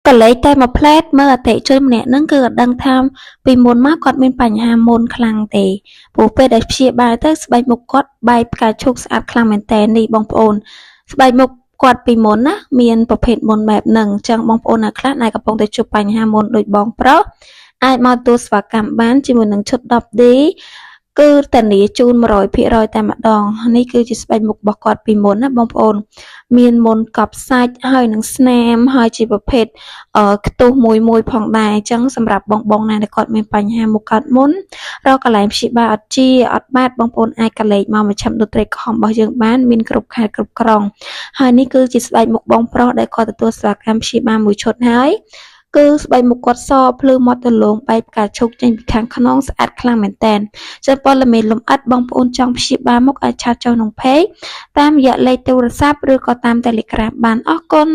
ក៏លេខតែមួយផ្លែតមើលអតិជនម្នាក់ហ្នឹងគឺអត់ដឹងថាពីមុនមកគាត់មានបញ្ហាមុនខ្លាំងទេព្រោះពេលដែលព្យាបាលទៅស្បែកមុខគាត់បែកផ្កាឈូកស្អាតខ្លាំងមែនតើនេះបងប្អូនស្បែកមុខគាត់ពីមុនណាមានប្រភេទមុនបែបហ្នឹងអញ្ចឹងបងប្អូនអ្នកខ្លះដែលកំពុងតែជួបបញ្ហាមុនដូចបងប្រុសអាចមកទទួលស្វាកម្មបានជាមួយនឹងឈុត 10D គឺធានាជូន 100% តែម្ដងនេះគឺជាស្បែកមុខរបស់គាត់ពីមុនណាបងប្អូនមានមុនកប់សាច់ហើយនឹងស្នាមហើយជាប្រភេទខ្ទុះមួយផងដែរអញ្ចឹងសម្រាប់បងណាដែលគាត់មានបញ្ហាមុខកើតមុនរកកន្លែងព្យាបាលអត់ជាអត់បាត់បងប្អូនអាចកលេចមកមជ្ឈមណ្ឌលត្រេកខំរបស់យើងបានមានគ្រប់ខេត្តគ្រប់ក្រុងហើយនេះគឺជាស្បែកមុខបងប្រុសដែលគាត់ទទួលស្វាកម្មព្យាបាលមួយឈុតហើយគឺស្បែកមុខគាត់សភ្លឺមាត់ទលងបែកផ្កាឈូកចេញពីខាងក្នុងស្អាតខ្លាំងមែនតើចាព័ត៌មានលម្អិតបងប្អូនចង់ព្យាបាលមុខអាចឆាតចូលក្នុង Page តាមរយៈលេខទូរស័ព្ទឬក៏តាម Telegram បានអរគុណ